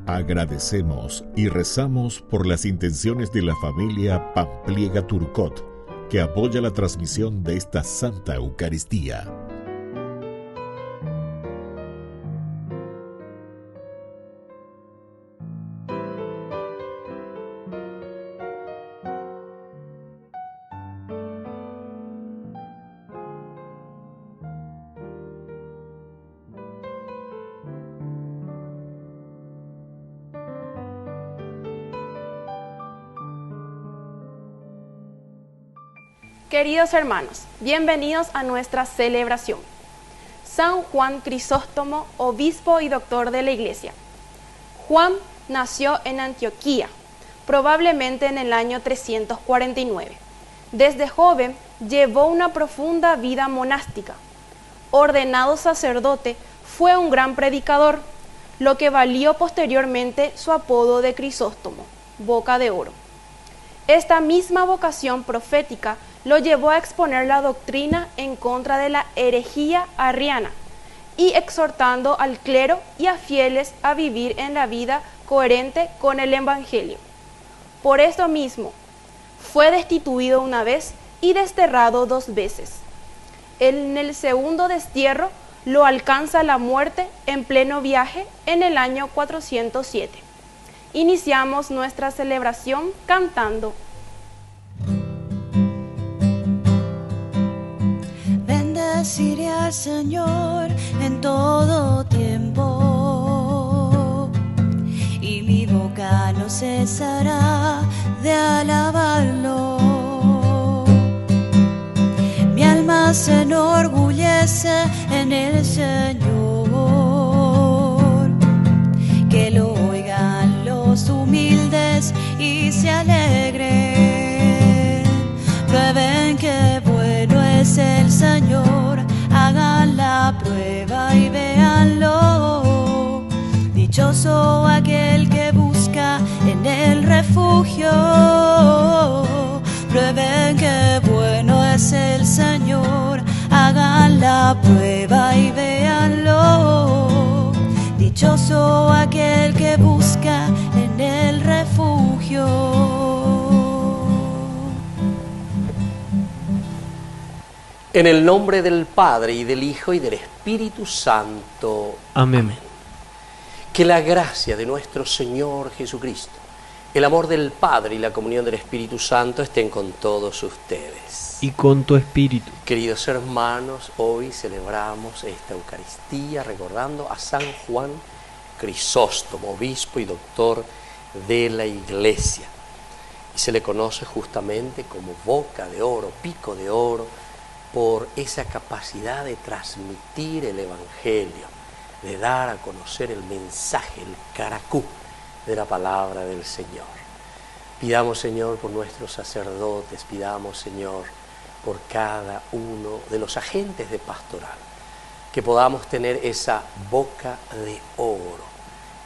Agradecemos y rezamos por las intenciones de la familia Pampliega Turcot, que apoya la transmisión de esta Santa Eucaristía. Queridos hermanos, bienvenidos a nuestra celebración. San Juan Crisóstomo, obispo y doctor de la Iglesia. Juan nació en Antioquía, probablemente en el año 349. Desde joven llevó una profunda vida monástica. Ordenado sacerdote, fue un gran predicador, lo que valió posteriormente su apodo de Crisóstomo, boca de oro. Esta misma vocación profética lo llevó a exponer la doctrina en contra de la herejía arriana y exhortando al clero y a fieles a vivir en la vida coherente con el Evangelio. Por esto mismo, fue destituido una vez y desterrado 2 veces. En el segundo destierro lo alcanza la muerte en pleno viaje en el año 407. Iniciamos nuestra celebración cantando. Bendeciré al Señor en todo tiempo, y mi boca no cesará de alabarlo. Mi alma se enorgullece en el Señor, que lo oigan los humildes y se alegren. Prueben que bueno es el Señor, hagan la prueba y véanlo. Dichoso aquel que busca en el refugio. Prueben que bueno es el Señor, hagan la prueba y véanlo. Dichoso aquel que busca en el refugio. En el nombre del Padre, y del Hijo, y del Espíritu Santo. Amén. Que la gracia de nuestro Señor Jesucristo, el amor del Padre y la comunión del Espíritu Santo estén con todos ustedes. Y con tu espíritu. Queridos hermanos, hoy celebramos esta Eucaristía recordando a San Juan Crisóstomo, obispo y doctor de la Iglesia. Y se le conoce justamente como boca de oro, pico de oro, por esa capacidad de transmitir el Evangelio, de dar a conocer el mensaje, el caracú de la palabra del Señor. Pidamos, Señor, por nuestros sacerdotes, pidamos, Señor, por cada uno de los agentes de pastoral, que podamos tener esa boca de oro,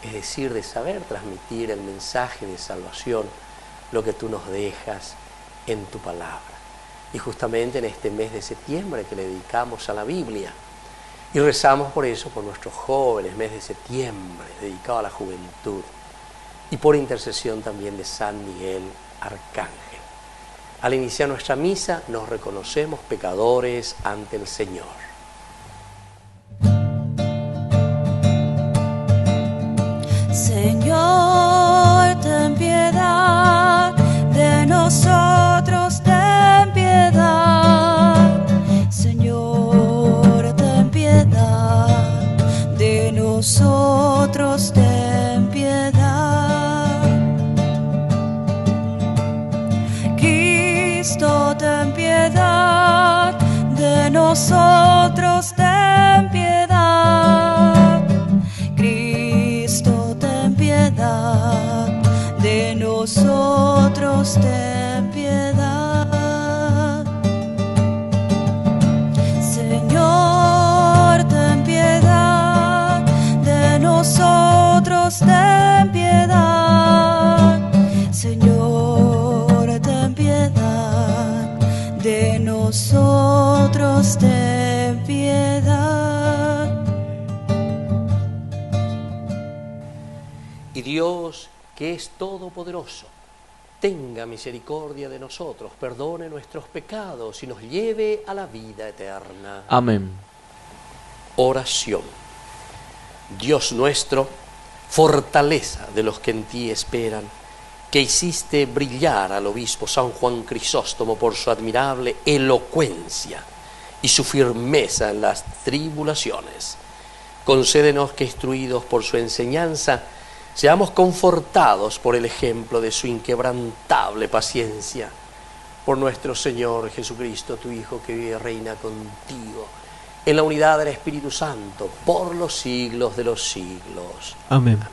es decir, de saber transmitir el mensaje de salvación, lo que tú nos dejas en tu palabra. Y justamente en este mes de septiembre que le dedicamos a la Biblia, y rezamos por eso, por nuestros jóvenes, mes de septiembre, dedicado a la juventud, y por intercesión también de San Miguel Arcángel. Al iniciar nuestra misa, nos reconocemos pecadores ante el Señor. Señor, ten piedad de nosotros, ten piedad. Señor, ten piedad de nosotros, ten piedad. Cristo, ten piedad de nosotros, ten piedad. Cristo, ten piedad de nosotros, ten piedad. Señor, ten piedad de nosotros, ten piedad. Señor, ten piedad de nosotros, ten piedad. Y Dios, que es todopoderoso, tenga misericordia de nosotros, perdone nuestros pecados y nos lleve a la vida eterna. Amén. Oración. Dios nuestro, fortaleza de los que en ti esperan, que hiciste brillar al obispo San Juan Crisóstomo por su admirable elocuencia y su firmeza en las tribulaciones, concédenos que, instruidos por su enseñanza, seamos confortados por el ejemplo de su inquebrantable paciencia. Por nuestro Señor Jesucristo, tu Hijo, que vive y reina contigo en la unidad del Espíritu Santo, por los siglos de los siglos. Amén. Amén.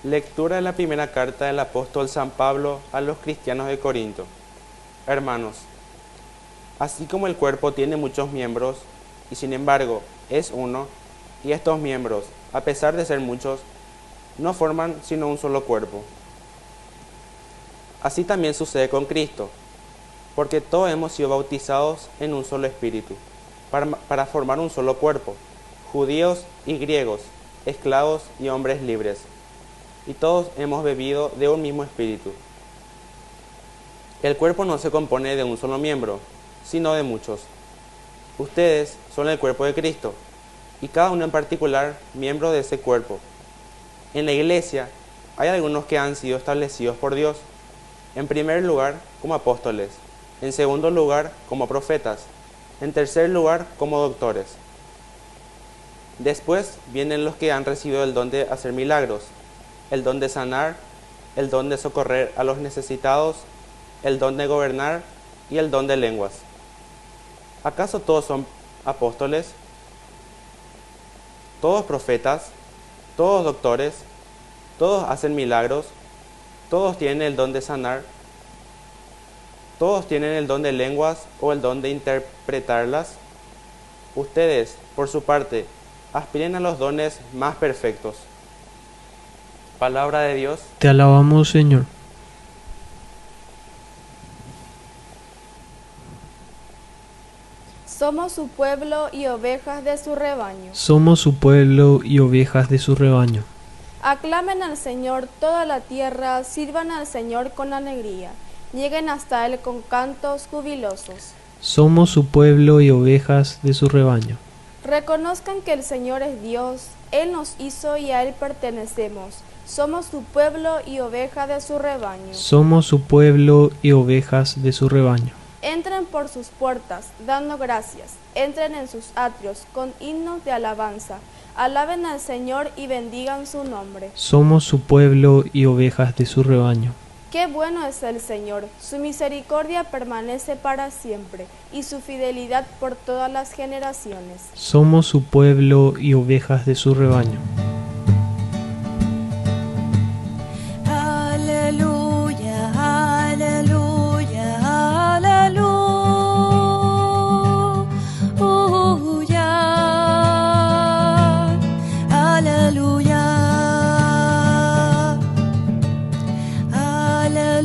Lectura de la primera carta del apóstol San Pablo a los cristianos de Corinto. Hermanos, así como el cuerpo tiene muchos miembros, y sin embargo es uno, y estos miembros, a pesar de ser muchos, no forman sino un solo cuerpo. Así también sucede con Cristo, porque todos hemos sido bautizados en un solo espíritu, para formar un solo cuerpo, judíos y griegos, esclavos y hombres libres, y todos hemos bebido de un mismo espíritu. El cuerpo no se compone de un solo miembro, sino de muchos. Ustedes son el cuerpo de Cristo, y cada uno en particular miembro de ese cuerpo. En la iglesia hay algunos que han sido establecidos por Dios, en primer lugar como apóstoles, en segundo lugar como profetas, en tercer lugar como doctores. Después vienen los que han recibido el don de hacer milagros, el don de sanar, el don de socorrer a los necesitados, el don de gobernar y el don de lenguas. ¿Acaso todos son apóstoles? ¿Todos profetas? ¿Todos doctores? ¿Todos hacen milagros? ¿Todos tienen el don de sanar? ¿Todos tienen el don de lenguas o el don de interpretarlas? Ustedes, por su parte, aspiren a los dones más perfectos. Palabra de Dios. Te alabamos, Señor. Somos su pueblo y ovejas de su rebaño. Somos su pueblo y ovejas de su rebaño. Aclamen al Señor toda la tierra, sirvan al Señor con alegría, lleguen hasta Él con cantos jubilosos. Somos su pueblo y ovejas de su rebaño. Reconozcan que el Señor es Dios, Él nos hizo y a Él pertenecemos. Somos su pueblo y oveja de su rebaño. Somos su pueblo y ovejas de su rebaño. Entren por sus puertas, dando gracias. Entren en sus atrios, con himnos de alabanza. Alaben al Señor y bendigan su nombre. Somos su pueblo y ovejas de su rebaño. Qué bueno es el Señor, su misericordia permanece para siempre, y su fidelidad por todas las generaciones. Somos su pueblo y ovejas de su rebaño. Aleluya, aleluya, aleluya. Aleluya.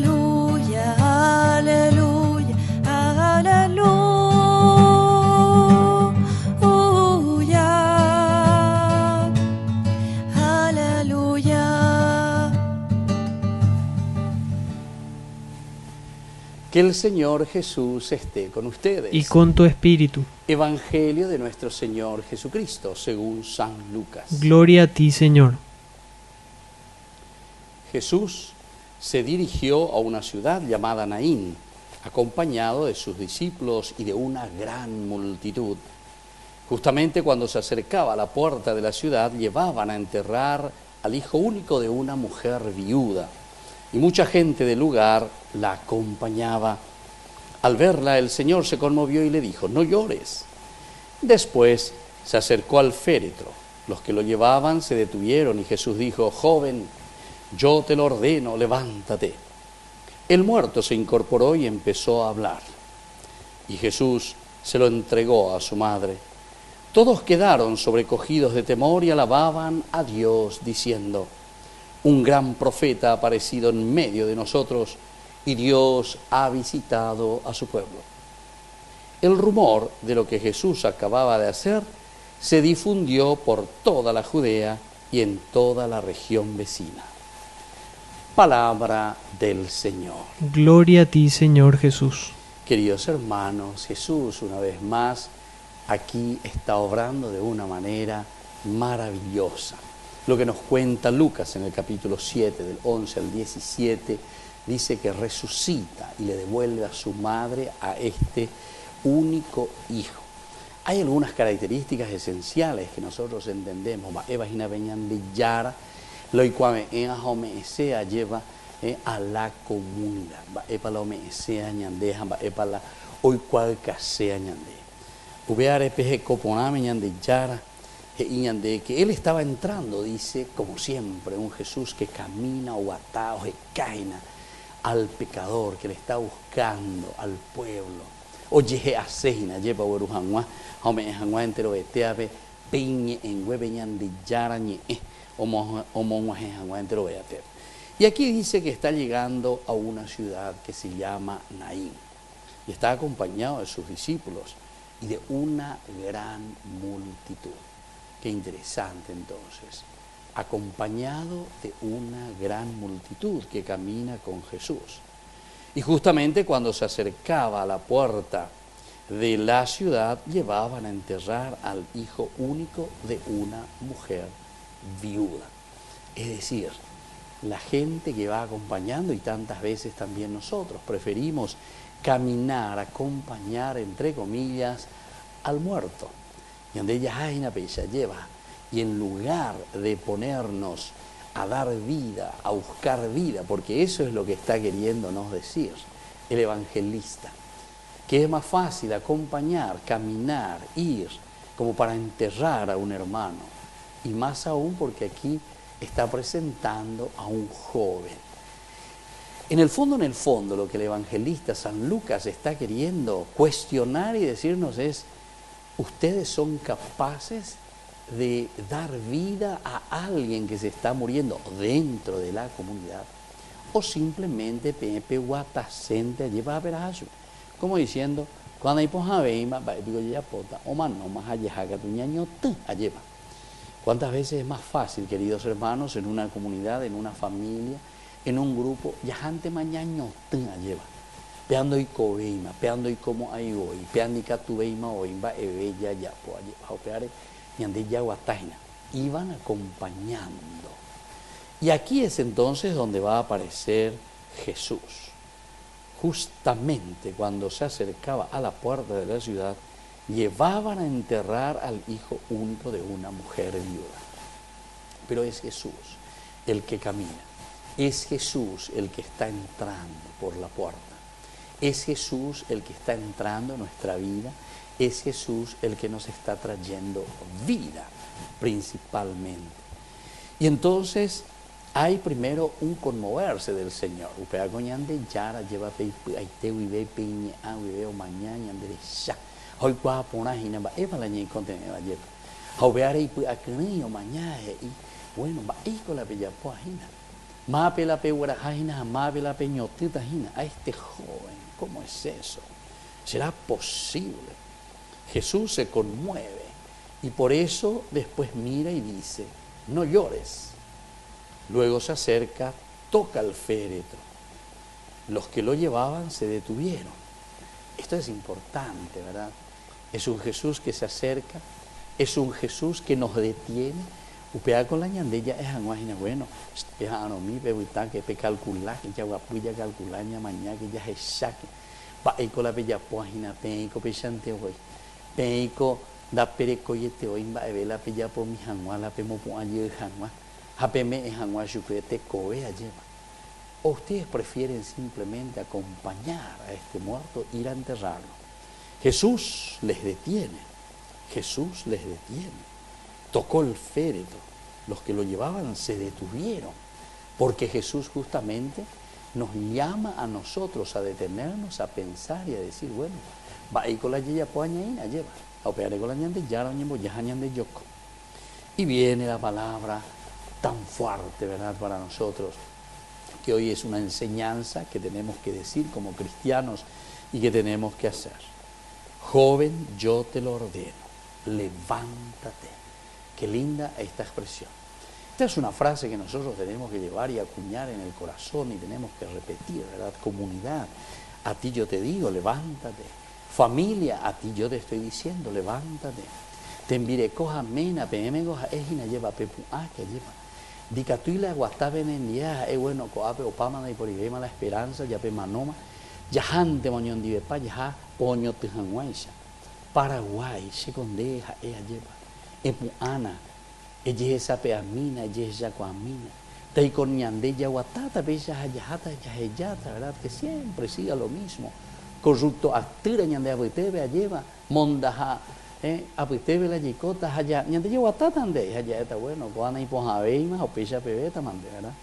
Aleluya, aleluya, aleluya. Aleluya. Que el Señor Jesús esté con ustedes. Y con tu espíritu. Evangelio de nuestro Señor Jesucristo, según San Lucas. Gloria a ti, Señor. Jesús se dirigió a una ciudad llamada Naín, acompañado de sus discípulos y de una gran multitud. Justamente cuando se acercaba a la puerta de la ciudad, llevaban a enterrar al hijo único de una mujer viuda, y mucha gente del lugar la acompañaba. Al verla, el Señor se conmovió y le dijo: no llores. Después se acercó al féretro. Los que lo llevaban se detuvieron y Jesús dijo: joven, yo te lo ordeno, levántate. El muerto se incorporó y empezó a hablar. Y Jesús se lo entregó a su madre. Todos quedaron sobrecogidos de temor y alababan a Dios, diciendo: un gran profeta ha aparecido en medio de nosotros, y Dios ha visitado a su pueblo. El rumor de lo que Jesús acababa de hacer se difundió por toda la Judea y en toda la región vecina. Palabra del Señor. Gloria a ti, Señor Jesús. Queridos hermanos, Jesús una vez más aquí está obrando de una manera maravillosa. Lo que nos cuenta Lucas en el capítulo 7, del 11 al 17, dice que resucita y le devuelve a su madre a este único hijo. Hay algunas características esenciales que nosotros entendemos. Evagina veñan de Yara, lo cual en Ahome sea lleva a la comunidad. Epa la Ome sea ñandeja, epa la hoy cual sea ñande. Ubeare peje coponame ñande Yara. Que él estaba entrando, dice, como siempre, un Jesús que camina o atado, que caina al pecador, que le está buscando al pueblo. Oye, asesina, lleva Urujanua, Home Janua entero eteabe, peñe en hueveñan de Yarañe, Omonguaje Janua entero beater. Y aquí dice que está llegando a una ciudad que se llama Naín, y está acompañado de sus discípulos y de una gran multitud. Qué interesante entonces, acompañado de una gran multitud que camina con Jesús. Y justamente cuando se acercaba a la puerta de la ciudad, llevaban a enterrar al hijo único de una mujer viuda. Es decir, la gente que va acompañando, y tantas veces también nosotros preferimos caminar, acompañar, entre comillas, al muerto. Y donde ella hay una pecha lleva, y en lugar de ponernos a dar vida, a buscar vida, porque eso es lo que está queriéndonos decir el evangelista, que es más fácil acompañar, caminar, ir, como para enterrar a un hermano, y más aún porque aquí está presentando a un joven. En el fondo, lo que el evangelista San Lucas está queriendo cuestionar y decirnos es: ustedes son capaces de dar vida a alguien que se está muriendo dentro de la comunidad, o simplemente pepe guatacente lleva a verajo, como diciendo, cuando hay poja veima va digo ya pota o mano más allá que tu ñaño te lleva. ¿Cuántas veces es más fácil, queridos hermanos, en una comunidad, en una familia, en un grupo, ya ante mañana te lleva? Peando y cobeima, peando y como hay hoy, peando y catubeima hoy, va bella ya po allí, a opear ñande ya guataina, iban acompañando. Y aquí es entonces donde va a aparecer Jesús. Justamente cuando se acercaba a la puerta de la ciudad, llevaban a enterrar al hijo único de una mujer viuda. Pero es Jesús el que camina, es Jesús el que está entrando por la puerta. Es Jesús el que está entrando en nuestra vida, es Jesús el que nos está trayendo vida principalmente. Y entonces hay primero un conmoverse del Señor. Upea coñande yara lleva aite vive piñe a vive mañana derecha. Hoy qua pona hina ba eva la ñe contene va lleva. Haubeare y acrenio mañana y bueno va y con la bella poajina. Mape la peguarajina, mape la peñotita hina a este joven. ¿Cómo es eso? ¿Será posible? Jesús se conmueve y por eso después mira y dice, no llores. Luego se acerca, toca el féretro. Los que lo llevaban se detuvieron. Esto es importante, ¿verdad? Es un Jesús que se acerca, es un Jesús que nos detiene. Upea con la ñandella es anuajina, bueno, es anomí, pebuita, que pe calcular, que ya guapuya calcular, ña mañana, que ya es saque. Va y con la bella página, peico, pechante hoy. Peico, da pereco y te hoy, va a ver la bella por mi janua, la pemo por ayer janua. Japeme es janua, chuquete, coea lleva. O ustedes prefieren simplemente acompañar a este muerto, ir a enterrarlo. Jesús les detiene, Jesús les detiene. Tocó el féretro, los que lo llevaban se detuvieron, porque Jesús justamente nos llama a nosotros a detenernos, a pensar y a decir, bueno, va a ir con la yeya poañaína, lleva, a operar con la ñande, ya la ñembo, ya ñande yoco. Y viene la palabra tan fuerte, ¿verdad?, para nosotros, que hoy es una enseñanza que tenemos que decir como cristianos y que tenemos que hacer. Joven, yo te lo ordeno, levántate. Qué linda esta expresión. Esta es una frase que nosotros tenemos que llevar y acuñar en el corazón y tenemos que repetir, ¿verdad? Comunidad, a ti yo te digo, levántate. Familia, a ti yo te estoy diciendo, levántate. Te envire coja mena, pm coja ejina lleva pepu que lleva. Dicatuila guataben en día, bueno, coape opama y por ibema la esperanza, ya pe manoma, yajante moñón divepa, yaja, poño tijanguaisha. Paraguay, se condeja, ella lleva. Epuana, ella esa peamina, ella es yacuamina. Taicorñande, yaguatata, bella yajata, yajeyata, ¿verdad? Que siempre siga lo mismo. Corrupto actira, ñande abuitebe, lleva, mondaja. Apuitebe la yicota, allá, ñande yaguatata, ande, allá está bueno, cuana y pojabeima, o pecha pebeta, mande, ¿verdad?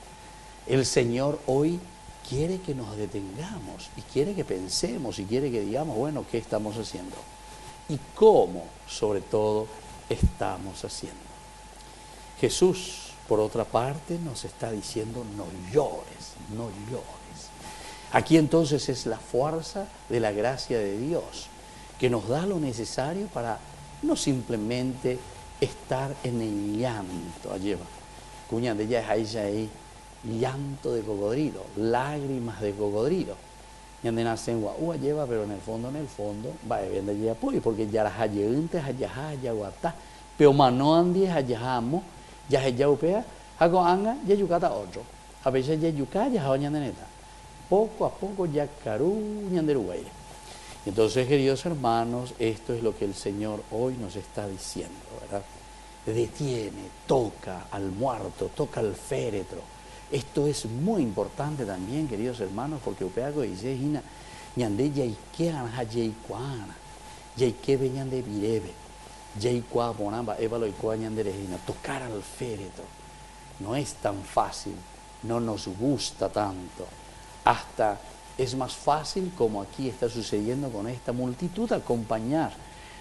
El Señor hoy quiere que nos detengamos y quiere que pensemos y quiere que digamos, bueno, ¿qué estamos haciendo? Y cómo, sobre todo, estamos haciendo. Jesús, por otra parte, nos está diciendo, no llores, no llores. Aquí entonces es la fuerza de la gracia de Dios, que nos da lo necesario para no simplemente estar en el llanto. Allí va. Cuña de ella es ahí, llanto de cocodrilo, lágrimas de cocodrilo. Y ande nacen guau lleva, pero en el fondo, va a ver de ella porque ya las ayuntes, allá, yaguatá, pero mano andi, allá amo, ya es yaupea, hago anga, ya yucata otro. A veces ya yuca, ya hago ñandeneta. Poco a poco ya carú, ñanderuguay. Entonces, queridos hermanos, esto es lo que el Señor hoy nos está diciendo, ¿verdad? Detiene, toca al muerto, toca al féretro. Esto es muy importante también, queridos hermanos, porque upeago dice, hina, ñande yaikean ha yaikuana, yaikebe ñande virebe, yaikua bonamba, évalo ikua ñande rejina, tocar al féretro. No es tan fácil, no nos gusta tanto. Hasta es más fácil, como aquí está sucediendo con esta multitud, acompañar.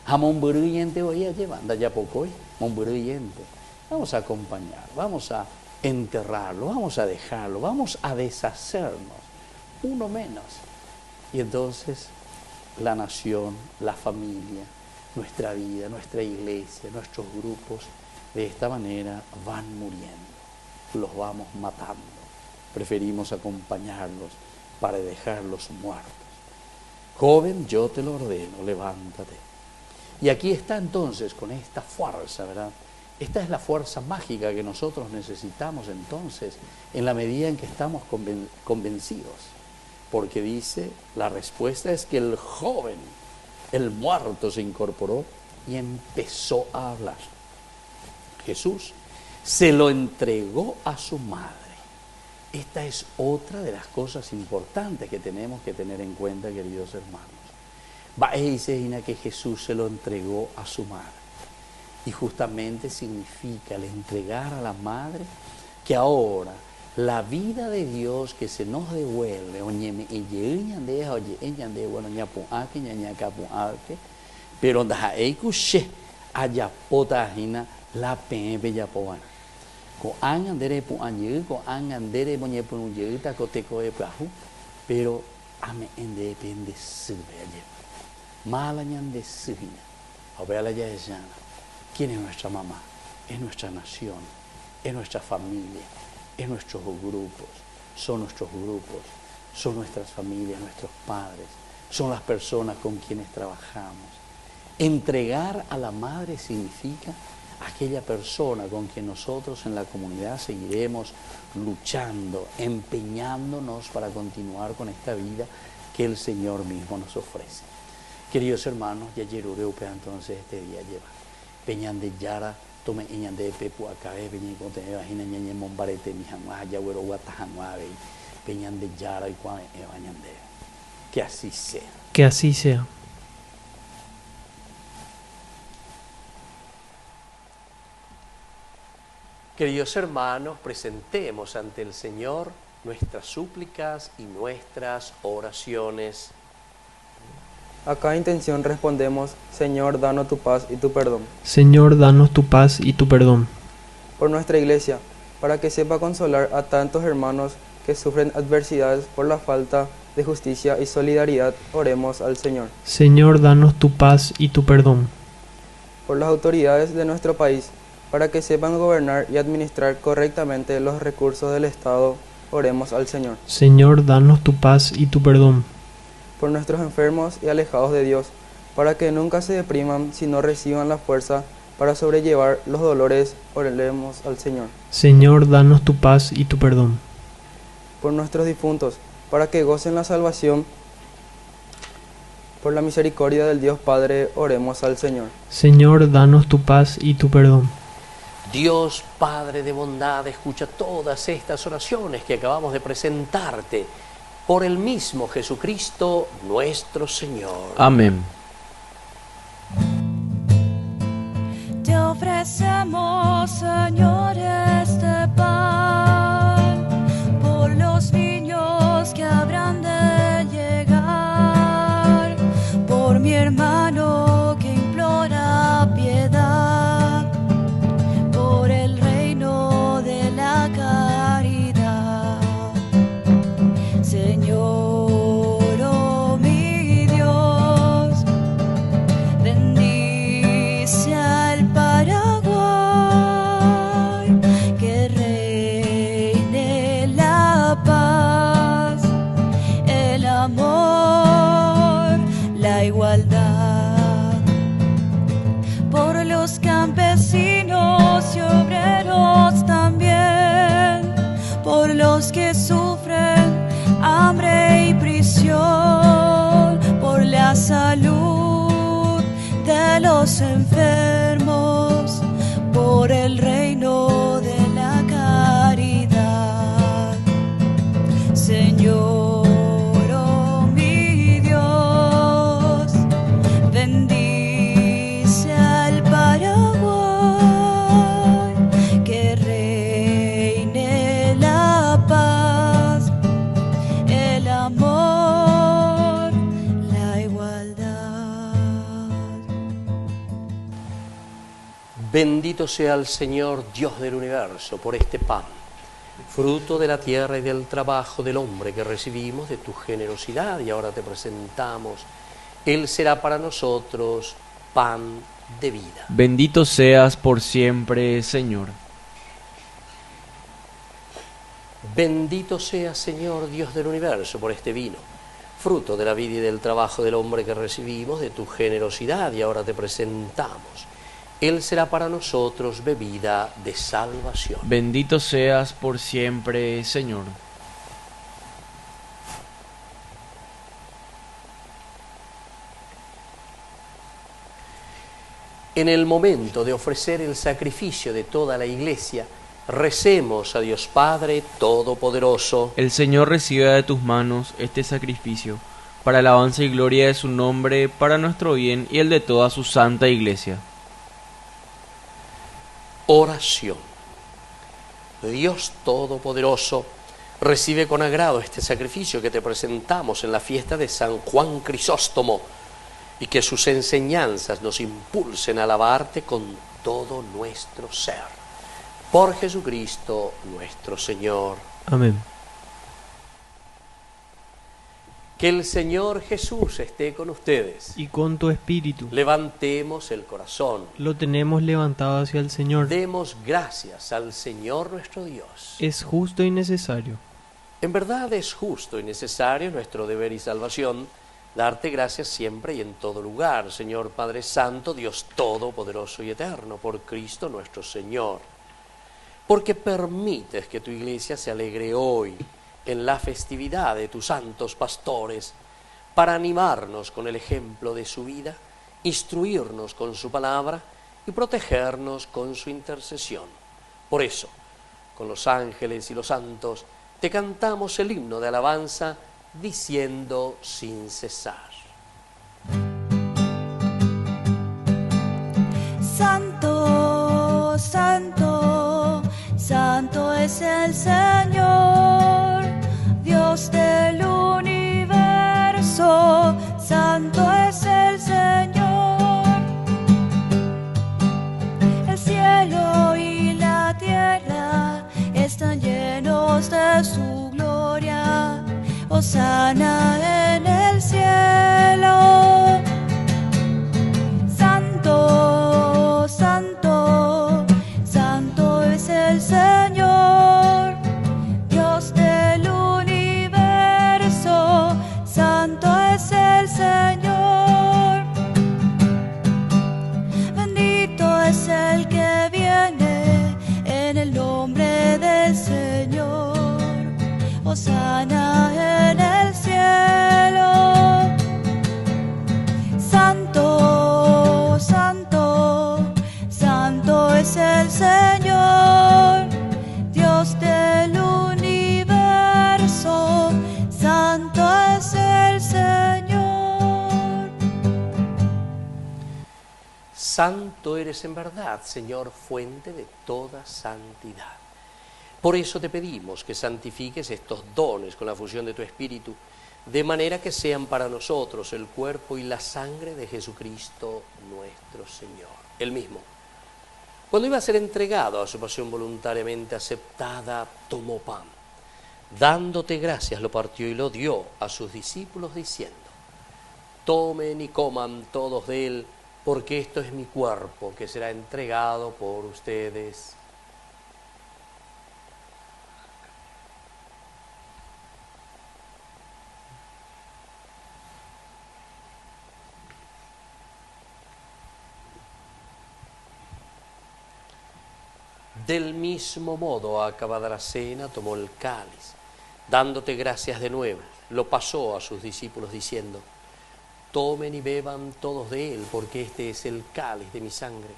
A Monburuyente hoy lleva, anda ya poco hoy, Monburuyente. Vamos a acompañar, vamos a enterrarlo, vamos a dejarlo, vamos a deshacernos, uno menos. Y entonces la nación, la familia, nuestra vida, nuestra iglesia, nuestros grupos, de esta manera van muriendo, los vamos matando. Preferimos acompañarlos para dejarlos muertos. Joven, yo te lo ordeno, levántate. Y aquí está entonces con esta fuerza, ¿verdad? Esta es la fuerza mágica que nosotros necesitamos entonces en la medida en que estamos convencidos. Porque dice, la respuesta es que el joven, el muerto, se incorporó y empezó a hablar. Jesús se lo entregó a su madre. Esta es otra de las cosas importantes que tenemos que tener en cuenta, queridos hermanos. Va y dice que Jesús se lo entregó a su madre. Y justamente significa el entregar a la madre que ahora la vida de Dios que se nos devuelve, pero allá potagina la pembe ya pobana. Ko andere pu anye ko andere moñe pu yita ko te ko e prahu pero ame ende pende sube allí malañan de sujina obela ya llana. ¿Quién es nuestra mamá? Es nuestra nación, es nuestra familia, es nuestros grupos, son nuestros grupos, son nuestras familias, nuestros padres, son las personas con quienes trabajamos. Entregar a la madre significa aquella persona con quien nosotros en la comunidad seguiremos luchando, empeñándonos para continuar con esta vida que el Señor mismo nos ofrece. Queridos hermanos, ya Yerureupe entonces este día lleva. Peñan de Yara, tome eñan de Pepu Acabe, peñan con te imagina ñañe Mombarete, mi jamás, ya güero guatajanuave, peñan de Yara y cuan evañan de. Que así sea. Que así sea. Queridos hermanos, presentemos ante el Señor nuestras súplicas y nuestras oraciones. A cada intención respondemos, Señor, danos tu paz y tu perdón. Señor, danos tu paz y tu perdón. Por nuestra iglesia, para que sepa consolar a tantos hermanos que sufren adversidades por la falta de justicia y solidaridad, oremos al Señor. Señor, danos tu paz y tu perdón. Por las autoridades de nuestro país, para que sepan gobernar y administrar correctamente los recursos del Estado, oremos al Señor. Señor, danos tu paz y tu perdón. Por nuestros enfermos y alejados de Dios, para que nunca se depriman, sino reciban la fuerza para sobrellevar los dolores, oremos al Señor. Señor, danos tu paz y tu perdón. Por nuestros difuntos, para que gocen la salvación, por la misericordia del Dios Padre, oremos al Señor. Señor, danos tu paz y tu perdón. Dios Padre de bondad, escucha todas estas oraciones que acabamos de presentarte por el mismo Jesucristo nuestro Señor. Amén. Te ofrecemos, Señor, este pan por los niños que habrán de llegar, por mi hermano que implora piedad, por el reino de la caridad. Señor, oh mi Dios, bendice al Paraguay, que reine la paz, el amor, la igualdad. Por los campesinos y obreros también, por los que sufren hambre y prisión, por la salud de los enfermos, por el reino de la caridad. Señor, oh mi Dios, bendice al Paraguay, que reine la paz, el amor, la igualdad. Bendito sea el Señor Dios del universo por este pan, fruto de la tierra y del trabajo del hombre que recibimos de tu generosidad y ahora te presentamos. Él será para nosotros pan de vida. Bendito seas por siempre, Señor. Bendito sea, Señor Dios del universo, por este vino, fruto de la vida y del trabajo del hombre que recibimos de tu generosidad y ahora te presentamos. Él será para nosotros bebida de salvación. Bendito seas por siempre, Señor. En el momento de ofrecer el sacrificio de toda la Iglesia, recemos a Dios Padre Todopoderoso. El Señor reciba de tus manos este sacrificio, para alabanza y gloria de su nombre, para nuestro bien y el de toda su santa Iglesia. Oración. Dios Todopoderoso, recibe con agrado este sacrificio que te presentamos en la fiesta de San Juan Crisóstomo, y que sus enseñanzas nos impulsen a alabarte con todo nuestro ser. Por Jesucristo nuestro Señor. Amén. Que el Señor Jesús esté con ustedes. Y con tu espíritu. Levantemos el corazón. Lo tenemos levantado hacia el Señor. Demos gracias al Señor nuestro Dios. Es justo y necesario. En verdad es justo y necesario, nuestro deber y salvación, darte gracias siempre y en todo lugar, Señor Padre Santo, Dios Todopoderoso y Eterno, por Cristo nuestro Señor. Porque permites que tu Iglesia se alegre hoy en la festividad de tus santos pastores, para animarnos con el ejemplo de su vida, instruirnos con su palabra y protegernos con su intercesión. Por eso, con los ángeles y los santos, te cantamos el himno de alabanza, diciendo sin cesar. Santo, santo, santo es el Señor, Dios del universo, santo es el Señor. El cielo y la tierra están llenos de su gloria. Hosana en el cielo. Santo, santo, santo es el Señor, Dios del universo, santo es el Señor. Santo eres en verdad, Señor, fuente de toda santidad. Por eso te pedimos que santifiques estos dones con la fusión de tu Espíritu, de manera que sean para nosotros el cuerpo y la sangre de Jesucristo nuestro Señor. Él mismo, cuando iba a ser entregado a su pasión voluntariamente aceptada, tomó pan. Dándote gracias, lo partió y lo dio a sus discípulos diciendo: tomen y coman todos de él, porque esto es mi cuerpo que será entregado por ustedes. Del mismo modo, acabada la cena, tomó el cáliz, dándote gracias de nuevo, lo pasó a sus discípulos diciendo: tomen y beban todos de él, porque este es el cáliz de mi sangre,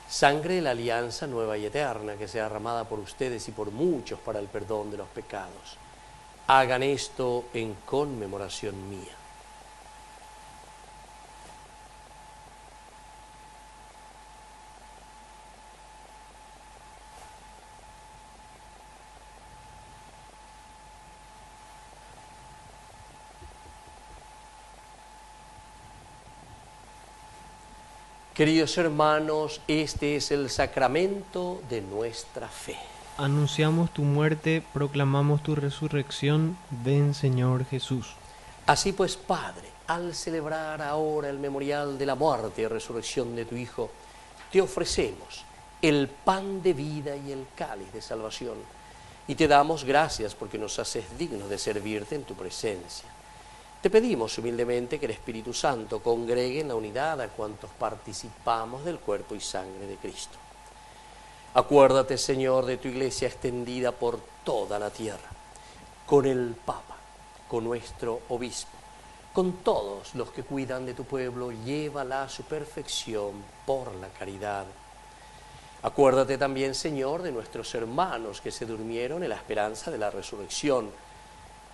sangre de la alianza nueva y eterna, que sea derramada por ustedes y por muchos para el perdón de los pecados. Hagan esto en conmemoración mía. Queridos hermanos, este es el sacramento de nuestra fe. Anunciamos tu muerte, proclamamos tu resurrección. Ven, Señor Jesús. Así pues, Padre, al celebrar ahora el memorial de la muerte y resurrección de tu Hijo, te ofrecemos el pan de vida y el cáliz de salvación, y te damos gracias porque nos haces dignos de servirte en tu presencia. Te pedimos humildemente que el Espíritu Santo congregue en la unidad a cuantos participamos del cuerpo y sangre de Cristo. Acuérdate, Señor, de tu Iglesia extendida por toda la tierra, con el Papa, con nuestro Obispo, con todos los que cuidan de tu pueblo, llévala a su perfección por la caridad. Acuérdate también, Señor, de nuestros hermanos que se durmieron en la esperanza de la resurrección,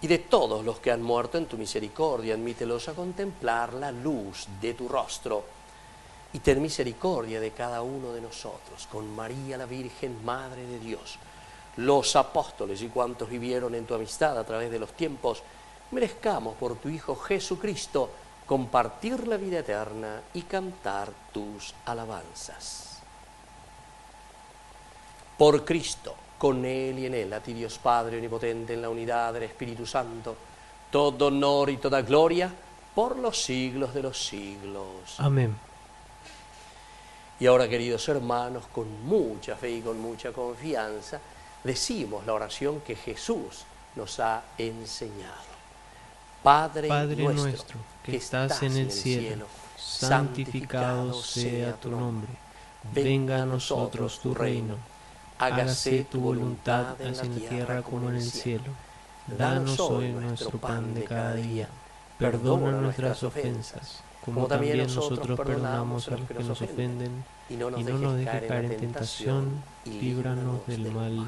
y de todos los que han muerto en tu misericordia. Admítelos a contemplar la luz de tu rostro. Y ten misericordia de cada uno de nosotros, con María la Virgen, Madre de Dios, los apóstoles y cuantos vivieron en tu amistad a través de los tiempos, merezcamos por tu Hijo Jesucristo compartir la vida eterna y cantar tus alabanzas. Por Cristo, con Él y en Él, a ti Dios Padre Omnipotente, en la unidad del Espíritu Santo, todo honor y toda gloria por los siglos de los siglos. Amén. Y ahora, queridos hermanos, con mucha fe y con mucha confianza, decimos la oración que Jesús nos ha enseñado. Padre nuestro, que estás en el cielo, santificado sea tu nombre. Venga a nosotros tu reino. Hágase tu voluntad en la tierra como en el cielo. Danos hoy nuestro pan de cada día. Perdona nuestras ofensas, como también nosotros perdonamos a los que nos ofenden. Y no nos dejes caer en tentación, y líbranos del mal.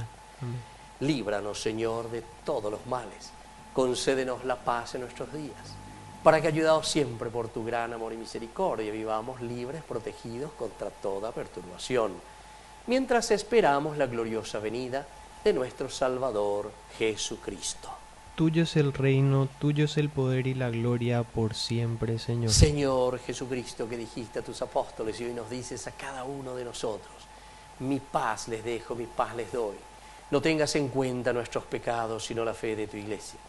Amén. Líbranos, Señor, de todos los males. Concédenos la paz en nuestros días, para que, ayudados siempre por tu gran amor y misericordia, vivamos libres, protegidos contra toda perturbación, mientras esperamos la gloriosa venida de nuestro Salvador Jesucristo. Tuyo es el reino, tuyo es el poder y la gloria por siempre, Señor. Señor Jesucristo, que dijiste a tus apóstoles y hoy nos dices a cada uno de nosotros: mi paz les dejo, mi paz les doy. No tengas en cuenta nuestros pecados, sino la fe de tu Iglesia.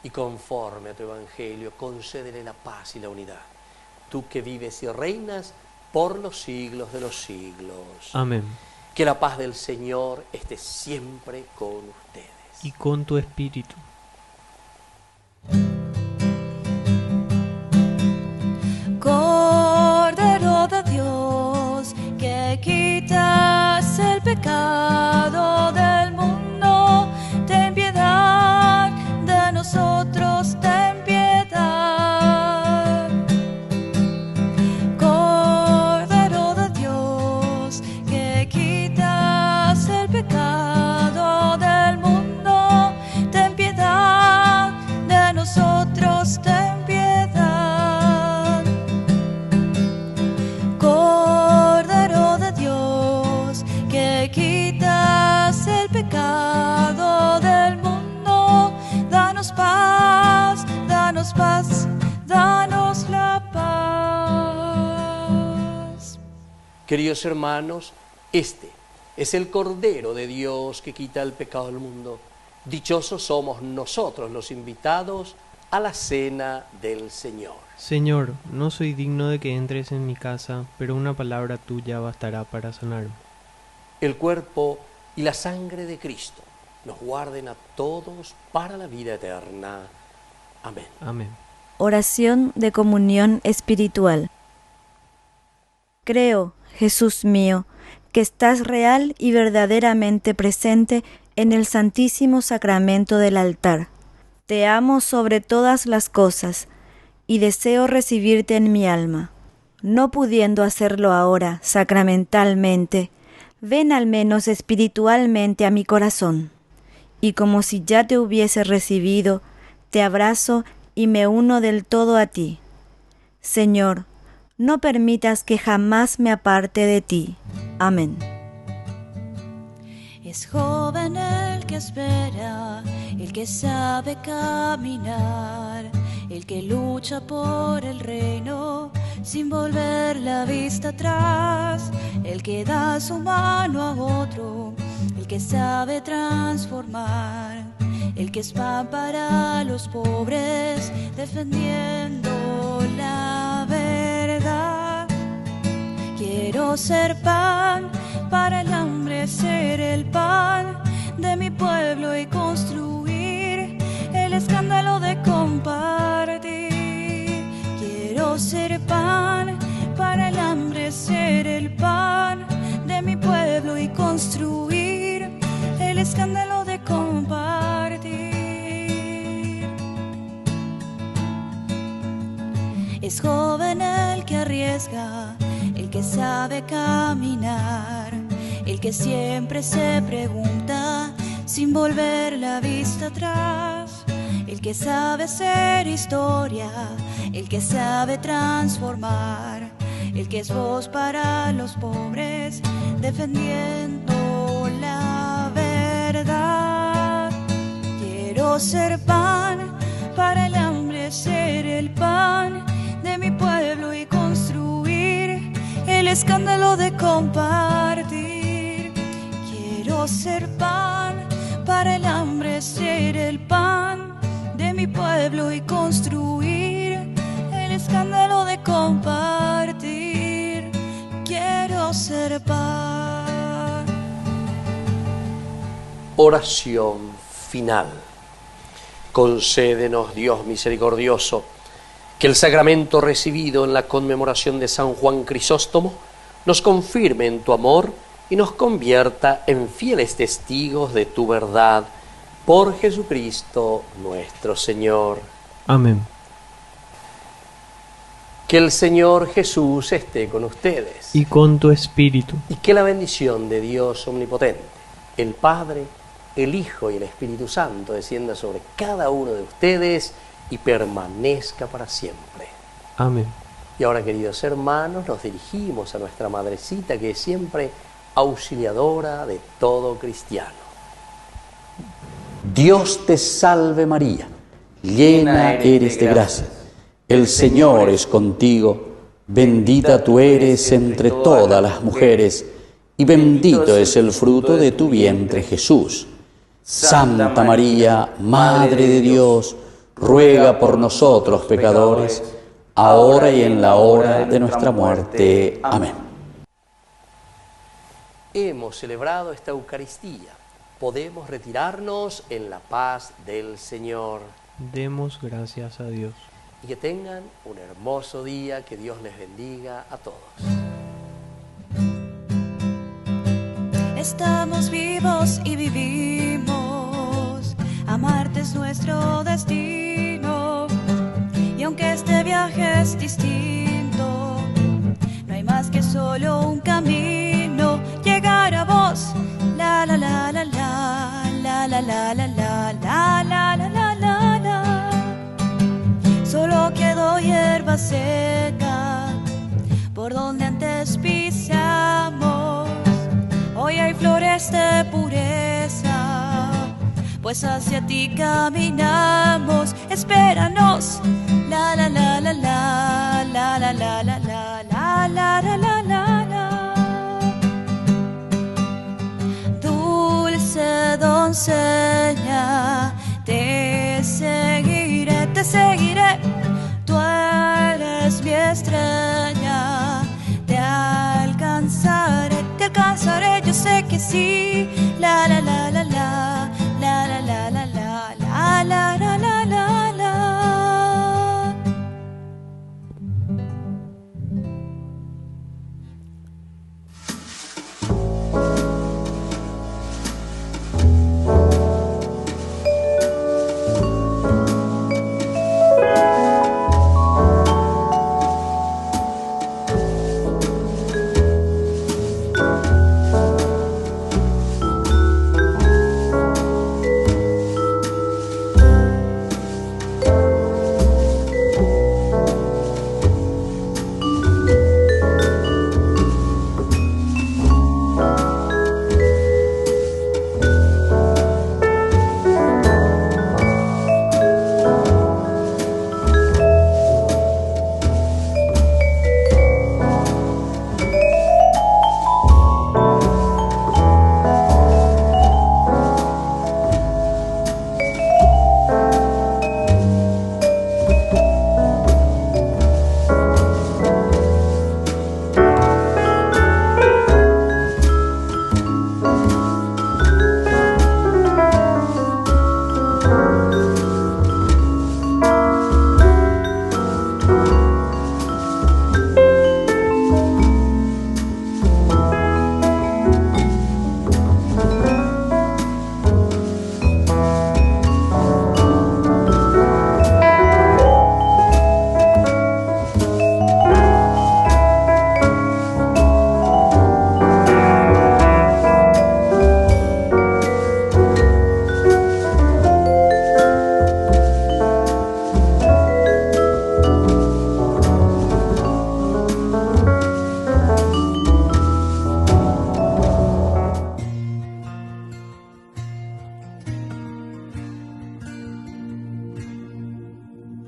Y conforme a tu Evangelio, concédele la paz y la unidad. Tú que vives y reinas por los siglos de los siglos. Amén. Que la paz del Señor esté siempre con ustedes. Y con tu espíritu. Cordero de Dios, que quitas el pecado del mundo, ten piedad de Queridos hermanos, este es el Cordero de Dios que quita el pecado del mundo. Dichosos somos nosotros los invitados a la cena del Señor. Señor, no soy digno de que entres en mi casa, pero una palabra tuya bastará para sanarme. El cuerpo y la sangre de Cristo nos guarden a todos para la vida eterna. Amén. Amén. Oración de comunión espiritual. Creo, Jesús mío, que estás real y verdaderamente presente en el Santísimo Sacramento del altar. Te amo sobre todas las cosas y deseo recibirte en mi alma. No pudiendo hacerlo ahora sacramentalmente, ven al menos espiritualmente a mi corazón, y como si ya te hubiese recibido, te abrazo y me uno del todo a ti. Señor, no permitas que jamás me aparte de ti. Amén. Es joven el que espera, el que sabe caminar, el que lucha por el reino sin volver la vista atrás, el que da su mano a otro, el que sabe transformar, el que es pan para los pobres, defendiendo la verdad. Quiero ser pan para el hambre, ser el pan de mi pueblo y construir el escándalo de compartir. Quiero ser pan para el hambre, ser el pan de mi pueblo y construir el escándalo de compartir. Es joven el que arriesga, el que sabe caminar, el que siempre se pregunta sin volver la vista atrás, el que sabe ser historia, el que sabe transformar, el que es voz para los pobres, defendiendo la verdad. Quiero ser pan para el hambre, ser el pan de mi pueblo y construir el escándalo de compartir. Quiero ser pan para el hambre, ser el pan de mi pueblo y construir el escándalo de compartir. Quiero ser pan. Oración final. Concédenos, Dios misericordioso, que el sacramento recibido en la conmemoración de San Juan Crisóstomo nos confirme en tu amor y nos convierta en fieles testigos de tu verdad. Por Jesucristo nuestro Señor. Amén. Que el Señor Jesús esté con ustedes. Y con tu espíritu. Y que la bendición de Dios omnipotente, el Padre, el Hijo y el Espíritu Santo descienda sobre cada uno de ustedes y permanezca para siempre. Amén. Y ahora, queridos hermanos, nos dirigimos a nuestra madrecita, que es siempre auxiliadora de todo cristiano. Dios te salve María, llena eres de gracia, el Señor es contigo, bendita tú eres entre todas las mujeres, y bendito es el fruto de tu vientre Jesús. Santa María, Madre de Dios, ruega por nosotros pecadores, ahora y en la hora de nuestra muerte. Amén. Hemos celebrado esta Eucaristía. Podemos retirarnos en la paz del Señor. Demos gracias a Dios. Y que tengan un hermoso día. Que Dios les bendiga a todos. Estamos vivos y vivimos, amarte es nuestro destino, y aunque este viaje es distinto, no hay más que solo un camino, llegar a vos, la la la la la, la la la la la, la la la la la la. Solo quedó hierba seca por donde antes pisamos. Hoy hay flores de pureza, pues hacia ti caminamos. Espéranos, la la la la la, la la la la la, la la la la la la. te alcanzaré, yo sé que sí. La la la la la, la la la la la, la la la la la la.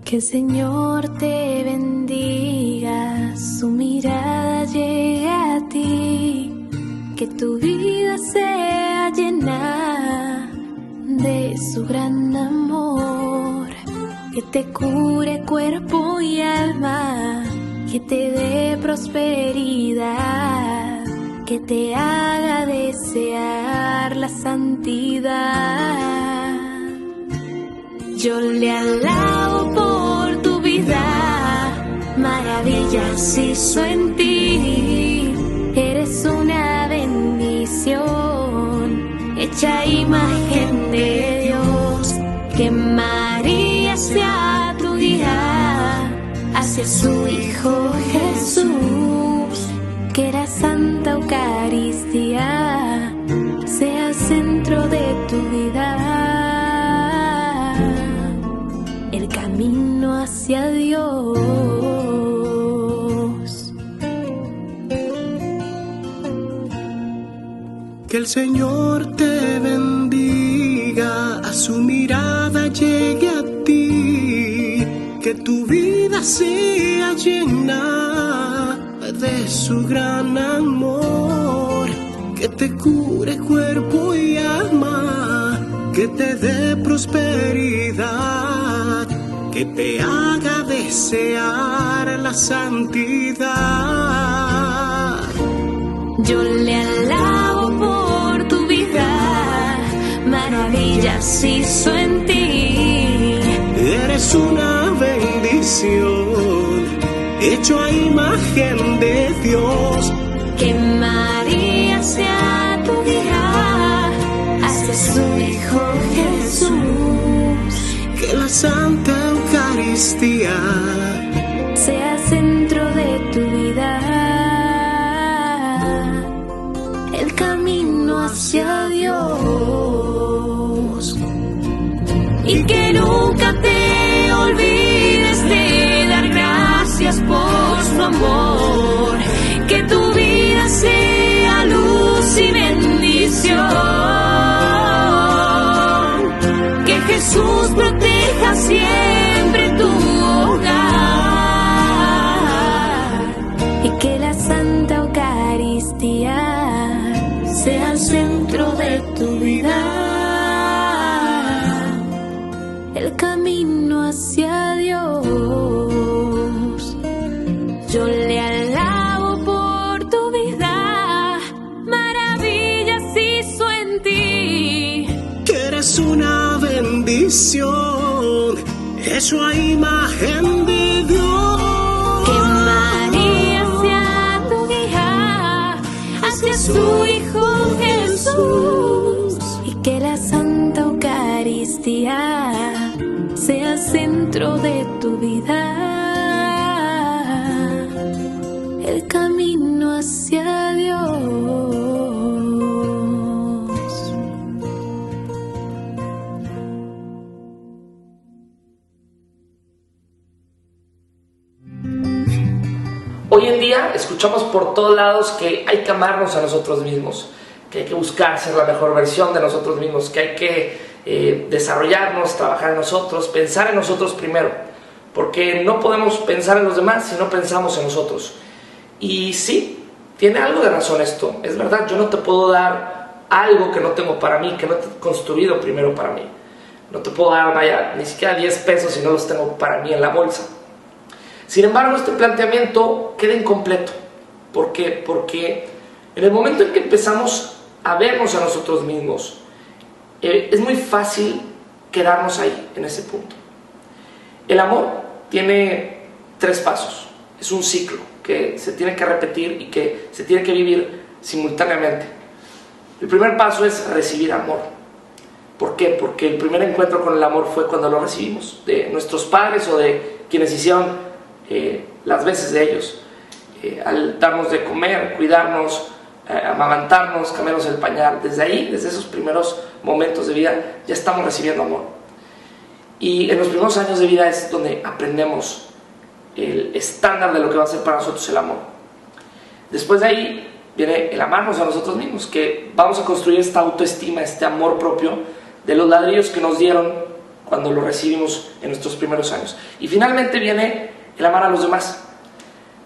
Que el Señor te bendiga, su mirada llegue a ti, que tu vida sea llena de su gran amor, que te cure cuerpo y alma, que te dé prosperidad, que te haga desear la santidad. Yo le alabo por tu vida, maravillas hizo en ti. Eres una bendición, hecha imagen de Dios. Que María sea tu guía hacia su Hijo Jesús. Que la Santa Eucaristía sea el centro de tu vida. El camino hacia Dios. Que el Señor te bendiga, a su mirada llegue a ti, que tu vida sea llena de su gran amor, que te cure cuerpo y alma, que te dé prosperidad, que te haga desear la santidad. Yo le alabo por tu vida, maravillas hizo en ti. Eres una bendición, hecho a imagen de Dios. Que María sea tu guía hacia su Hijo Jesús. Que la Santa Eucaristía sea el centro de tu vida. El camino hacia Dios. Y que nunca te olvides de dar gracias por su amor. Que tu vida sea luz y bendición. Que Jesús proteja siempre tu hogar. Y que la Santa Eucaristía sea el centro de tu vida. El camino hacia Dios. Yo le alabo por tu vida, misión, hecho a imagen de Dios. Que María sea tu guía hacia su Hijo Jesús, y que la Santa Eucaristía sea el centro de tu vida, el camino hacia Dios. Hoy en día escuchamos por todos lados que hay que amarnos a nosotros mismos, que hay que buscar ser la mejor versión de nosotros mismos, que hay que desarrollarnos, trabajar en nosotros, pensar en nosotros primero, porque no podemos pensar en los demás si no pensamos en nosotros. Y sí, tiene algo de razón esto, es verdad, yo no te puedo dar algo que no tengo para mí, que no te he construido primero para mí. No te puedo dar, vaya, ni siquiera 10 pesos si no los tengo para mí en la bolsa. Sin embargo, este planteamiento queda incompleto. ¿Por qué? Porque en el momento en que empezamos a vernos a nosotros mismos, es muy fácil quedarnos ahí, en ese punto. El amor tiene 3 pasos. Es un ciclo que se tiene que repetir y que se tiene que vivir simultáneamente. El primer paso es recibir amor. ¿Por qué? Porque el primer encuentro con el amor fue cuando lo recibimos, de nuestros padres o de quienes hicieron las veces de ellos, al darnos de comer, cuidarnos, amamantarnos, cambiarnos el pañal. Desde ahí, desde esos primeros momentos de vida, ya estamos recibiendo amor. Y en los primeros años de vida es donde aprendemos el estándar de lo que va a ser para nosotros el amor. Después de ahí viene el amarnos a nosotros mismos, que vamos a construir esta autoestima, este amor propio de los ladrillos que nos dieron cuando lo recibimos en nuestros primeros años. Y finalmente viene el amar a los demás,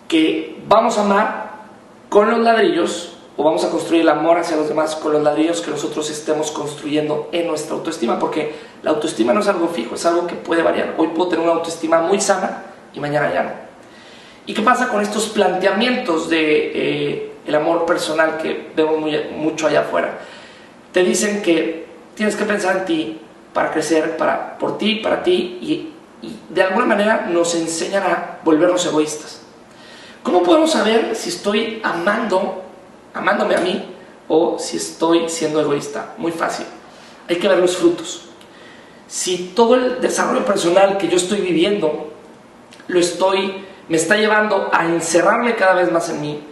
que vamos a amar con los ladrillos, o vamos a construir el amor hacia los demás con los ladrillos que nosotros estemos construyendo en nuestra autoestima, porque la autoestima no es algo fijo, es algo que puede variar. Hoy puedo tener una autoestima muy sana y mañana ya no. ¿Y qué pasa con estos planteamientos de el amor personal que vemos mucho allá afuera? Te dicen que tienes que pensar en ti para crecer, por ti, para ti, y de alguna manera nos enseñan a volvernos egoístas. ¿Cómo podemos saber si estoy amándome a mí o si estoy siendo egoísta? Muy fácil, hay que ver los frutos. Si todo el desarrollo personal que yo estoy viviendo me está llevando a encerrarme cada vez más en mí,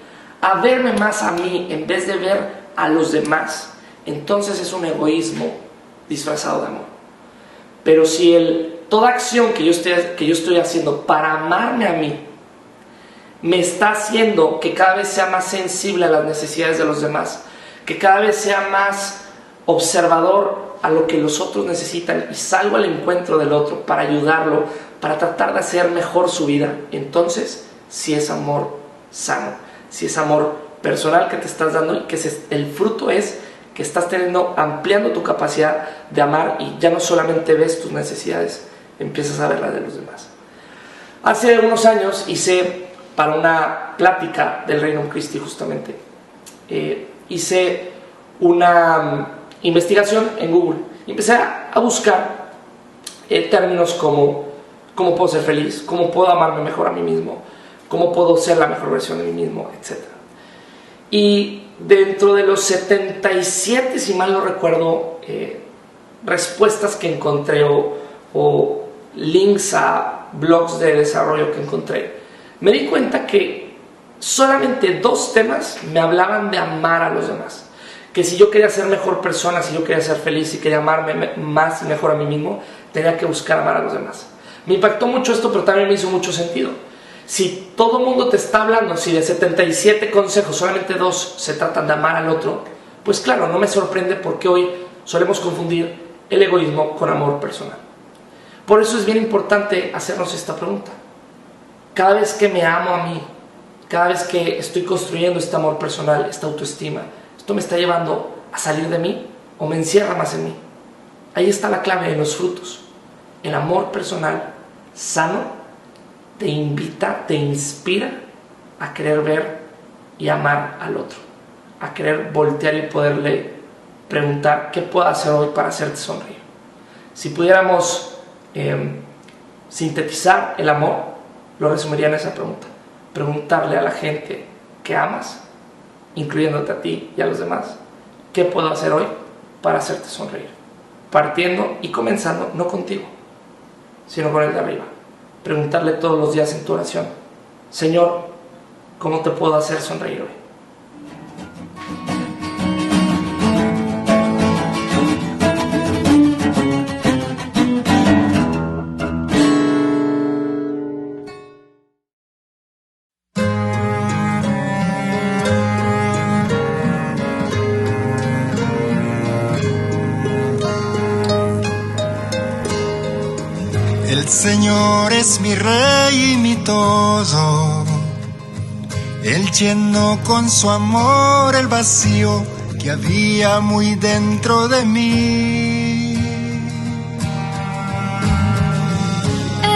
a verme más a mí en vez de ver a los demás, entonces es un egoísmo disfrazado de amor. Pero si toda acción que yo estoy haciendo para amarme a mí me está haciendo que cada vez sea más sensible a las necesidades de los demás, que cada vez sea más observador a lo que los otros necesitan y salgo al encuentro del otro para ayudarlo, para tratar de hacer mejor su vida, entonces sí es amor sano, sí es amor personal que te estás dando, y que el fruto es que estás ampliando tu capacidad de amar, y ya no solamente ves tus necesidades, empiezas a ver las de los demás. Hace unos años hice, para una plática del Reino Christi justamente, hice una investigación en Google y empecé a buscar términos como cómo puedo ser feliz, cómo puedo amarme mejor a mí mismo, cómo puedo ser la mejor versión de mí mismo, etc. Y dentro de los 77, si mal no recuerdo, respuestas que encontré o links a blogs de desarrollo que encontré, me di cuenta que solamente 2 temas me hablaban de amar a los demás. Que si yo quería ser mejor persona, si yo quería ser feliz, si quería amarme más y mejor a mí mismo, tenía que buscar amar a los demás. Me impactó mucho esto, pero también me hizo mucho sentido. Si todo el mundo te está hablando, si de 77 consejos solamente 2 se tratan de amar al otro, pues claro, no me sorprende porque hoy solemos confundir el egoísmo con amor personal. Por eso es bien importante hacernos esta pregunta. Cada vez que me amo a mí, cada vez que estoy construyendo este amor personal, esta autoestima, ¿esto me está llevando a salir de mí o me encierra más en mí? Ahí está la clave de los frutos. El amor personal sano te invita, te inspira a querer ver y amar al otro, a querer voltear y poderle preguntar qué puedo hacer hoy para hacerte sonreír. Si pudiéramos sintetizar el amor, lo resumiría en esa pregunta. Preguntarle a la gente que amas, incluyéndote a ti y a los demás, ¿qué puedo hacer hoy para hacerte sonreír? Partiendo y comenzando no contigo, sino con el de arriba. Preguntarle todos los días en tu oración: Señor, ¿cómo te puedo hacer sonreír hoy? El Señor es mi Rey y mi todo. Él llenó con su amor el vacío que había muy dentro de mí.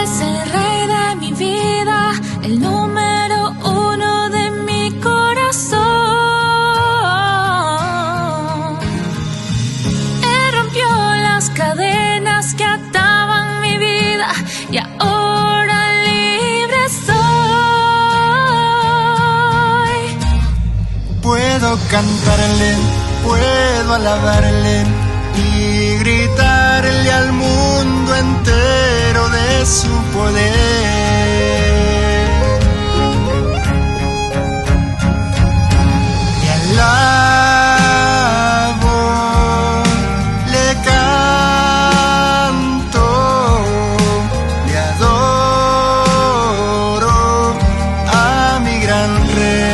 Es el Rey de mi vida, el número uno de mi corazón. Él rompió las cadenas que ataban mi vida y ahora libre soy. Puedo cantarle, puedo alabarle y gritarle al mundo entero de su poder. Le alabo, le canto, le adoro a mi gran Rey.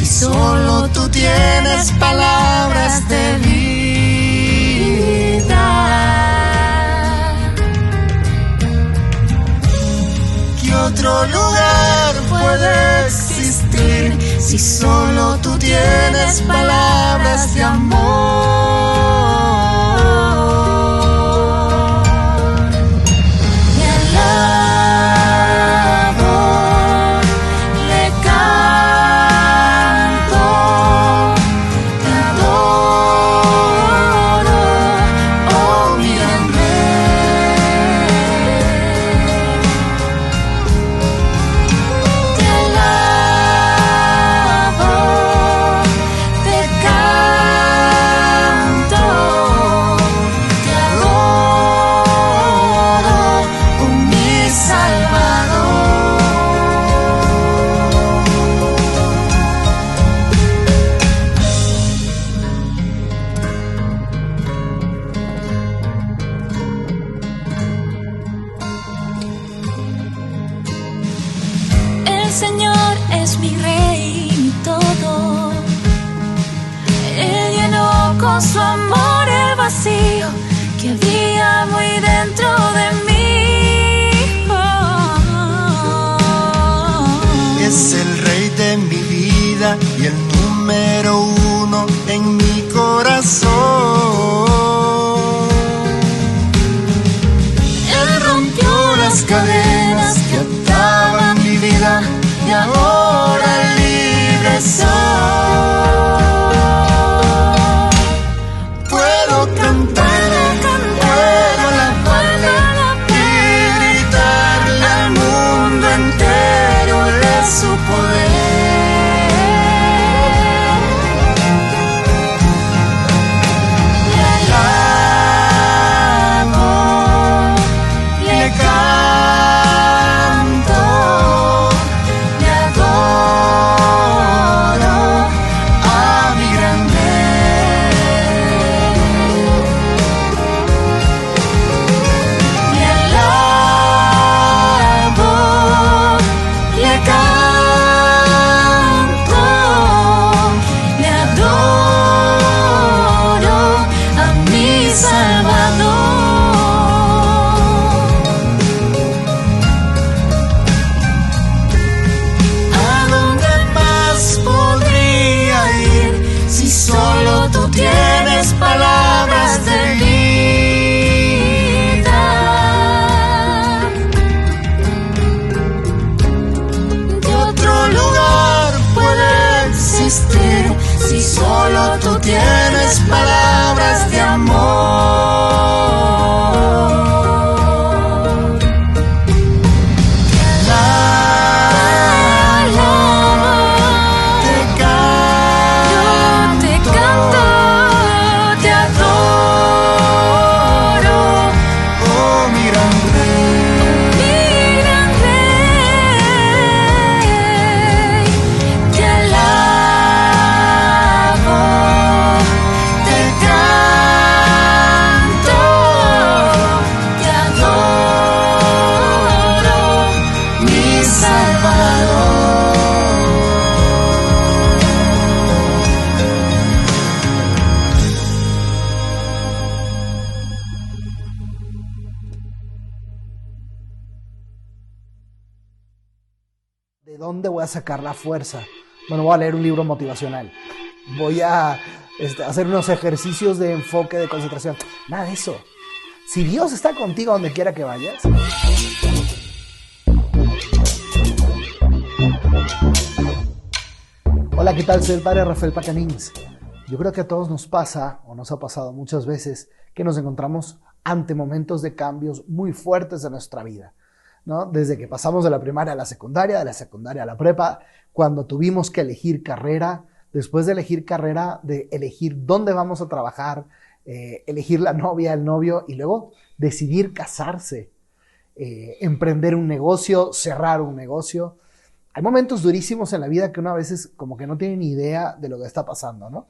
Solo tú tienes palabras de vida. ¿Qué otro lugar puede existir si solo tú tienes palabras de amor? El Señor es mi Rey y mi todo. Él llenó con su amor el vacío que había muy dentro de mí. Es el Rey de mi vida y el número uno en mi corazón. Él rompió las cadenas que ataban mi vida y ahora libre soy. Puedo cantar, puedo alabarle dónde voy a sacar la fuerza? Bueno, voy a leer un libro motivacional. Voy a hacer unos ejercicios de enfoque, de concentración. Nada de eso. Si Dios está contigo donde quiera que vayas. Hola, ¿qué tal? Soy el padre Rafael Pacanins. Yo creo que a todos nos pasa, o nos ha pasado muchas veces, que nos encontramos ante momentos de cambios muy fuertes de nuestra vida, ¿no? Desde que pasamos de la primaria a la secundaria, de la secundaria a la prepa, cuando tuvimos que elegir carrera, después de elegir carrera, de elegir dónde vamos a trabajar, elegir la novia, el novio, y luego decidir casarse, emprender un negocio, cerrar un negocio. Hay momentos durísimos en la vida que uno a veces como que no tiene ni idea de lo que está pasando, ¿no?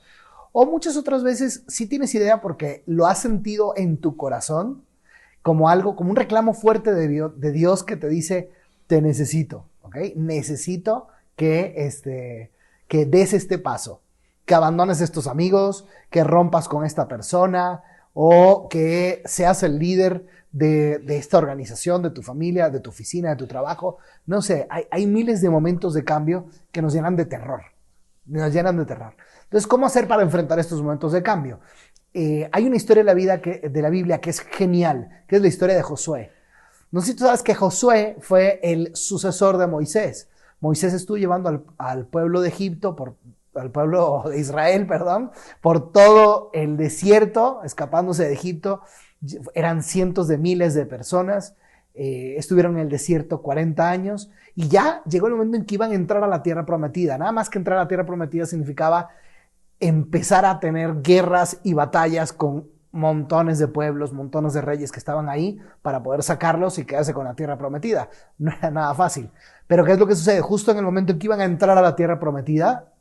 O muchas otras veces sí tienes idea porque lo has sentido en tu corazón como algo, como un reclamo fuerte de Dios que te dice, te necesito, ¿ok? Necesito que des este paso, que abandones estos amigos, que rompas con esta persona o que seas el líder de esta organización, de tu familia, de tu oficina, de tu trabajo. No sé, hay miles de momentos de cambio que nos llenan de terror. Entonces, ¿cómo hacer para enfrentar estos momentos de cambio? Hay una historia de la Biblia que es genial, que es la historia de Josué. No sé si tú sabes que Josué fue el sucesor de Moisés. Moisés estuvo llevando al pueblo de Egipto, al pueblo de Israel, por todo el desierto, escapándose de Egipto. Eran cientos de miles de personas, estuvieron en el desierto 40 años y ya llegó el momento en que iban a entrar a la tierra prometida. Nada más que entrar a la tierra prometida significaba empezar a tener guerras y batallas con montones de pueblos, montones de reyes que estaban ahí para poder sacarlos y quedarse con la tierra prometida. No era nada fácil. Pero ¿qué es lo que sucede? Justo en el momento en que iban a entrar a la tierra prometida,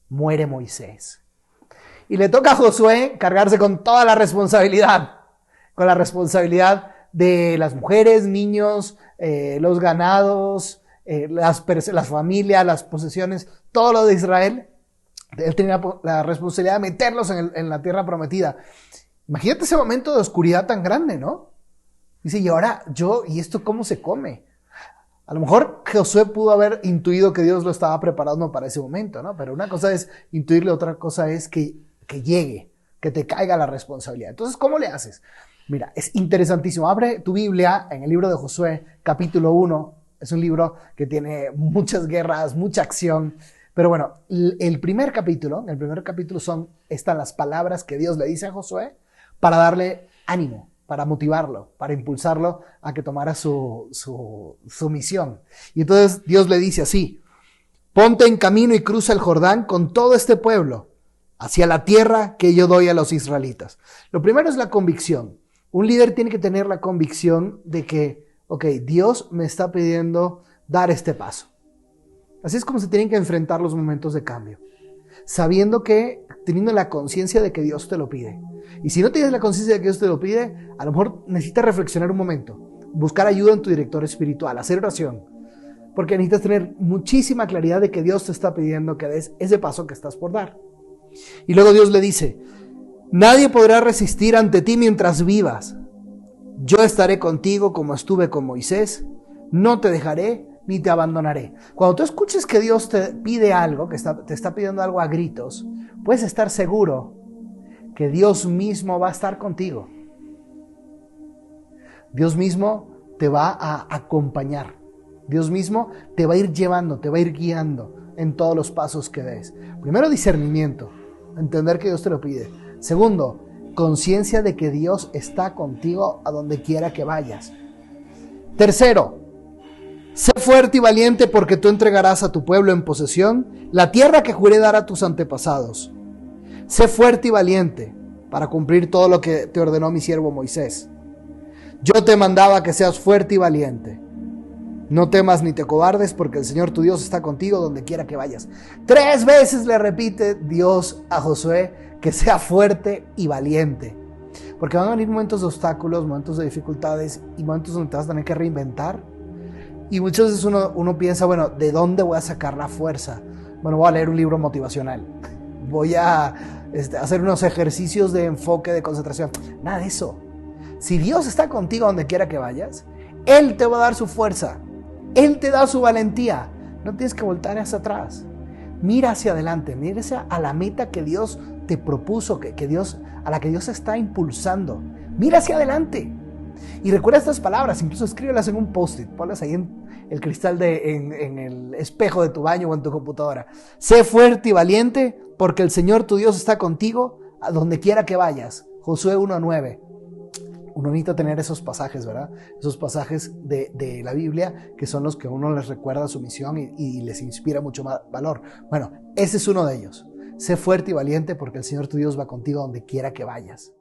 muere Moisés. Y le toca a Josué cargarse con toda la responsabilidad, con la responsabilidad de las mujeres, niños, los ganados, las familias, las posesiones, todo lo de Israel. Él tenía la responsabilidad de meterlos en la tierra prometida. Imagínate ese momento de oscuridad tan grande, ¿no? Dice, y ahora ¿y esto cómo se come? A lo mejor Josué pudo haber intuido que Dios lo estaba preparando para ese momento, ¿no? Pero una cosa es intuirle, otra cosa es que llegue, que te caiga la responsabilidad. Entonces, ¿cómo le haces? Mira, es interesantísimo. Abre tu Biblia en el libro de Josué, capítulo 1. Es un libro que tiene muchas guerras, mucha acción. Pero bueno, el primer capítulo están las palabras que Dios le dice a Josué para darle ánimo, para motivarlo, para impulsarlo a que tomara su misión. Y entonces Dios le dice así: ponte en camino y cruza el Jordán con todo este pueblo hacia la tierra que yo doy a los israelitas. Lo primero es la convicción. Un líder tiene que tener la convicción de que, Dios me está pidiendo dar este paso. Así es como se tienen que enfrentar los momentos de cambio. Teniendo la conciencia de que Dios te lo pide. Y si no tienes la conciencia de que Dios te lo pide, a lo mejor necesitas reflexionar un momento, buscar ayuda en tu director espiritual, hacer oración. Porque necesitas tener muchísima claridad de que Dios te está pidiendo que des ese paso que estás por dar. Y luego Dios le dice: nadie podrá resistir ante ti mientras vivas. Yo estaré contigo como estuve con Moisés. No te dejaré ni te abandonaré. Cuando tú escuches que Dios te pide algo, que te está pidiendo algo a gritos, puedes estar seguro que Dios mismo va a estar contigo. Dios mismo te va a acompañar. Dios mismo te va a ir llevando, te va a ir guiando en todos los pasos que des. Primero, discernimiento, entender que Dios te lo pide. Segundo, conciencia de que Dios está contigo a donde quiera que vayas. Tercero, sé fuerte y valiente porque tú entregarás a tu pueblo en posesión la tierra que juré dar a tus antepasados. Sé fuerte y valiente para cumplir todo lo que te ordenó mi siervo Moisés. Yo te mandaba que seas fuerte y valiente. No temas ni te cobardes porque el Señor tu Dios está contigo donde quiera que vayas. 3 veces le repite Dios a Josué que sea fuerte y valiente. Porque van a venir momentos de obstáculos, momentos de dificultades y momentos donde te vas a tener que reinventar. Y muchas veces uno piensa, ¿de dónde voy a sacar la fuerza? Voy a leer un libro motivacional. Voy a hacer unos ejercicios de enfoque, de concentración. Nada de eso. Si Dios está contigo donde quiera que vayas, Él te va a dar su fuerza. Él te da su valentía. No tienes que voltar hacia atrás. Mira hacia adelante, mira a la meta que Dios te propuso, a la que Dios está impulsando. Mira hacia adelante. Y recuerda estas palabras, incluso escríbelas en un post-it, ponlas ahí en el cristal, en el espejo de tu baño o en tu computadora. Sé fuerte y valiente, porque el Señor tu Dios está contigo a donde quiera que vayas. Josué 1:9. Uno necesita tener esos pasajes, ¿verdad? Esos pasajes de la Biblia que son los que uno les recuerda su misión y les inspira mucho más valor. Bueno, ese es uno de ellos. Sé fuerte y valiente porque el Señor tu Dios va contigo donde quiera que vayas.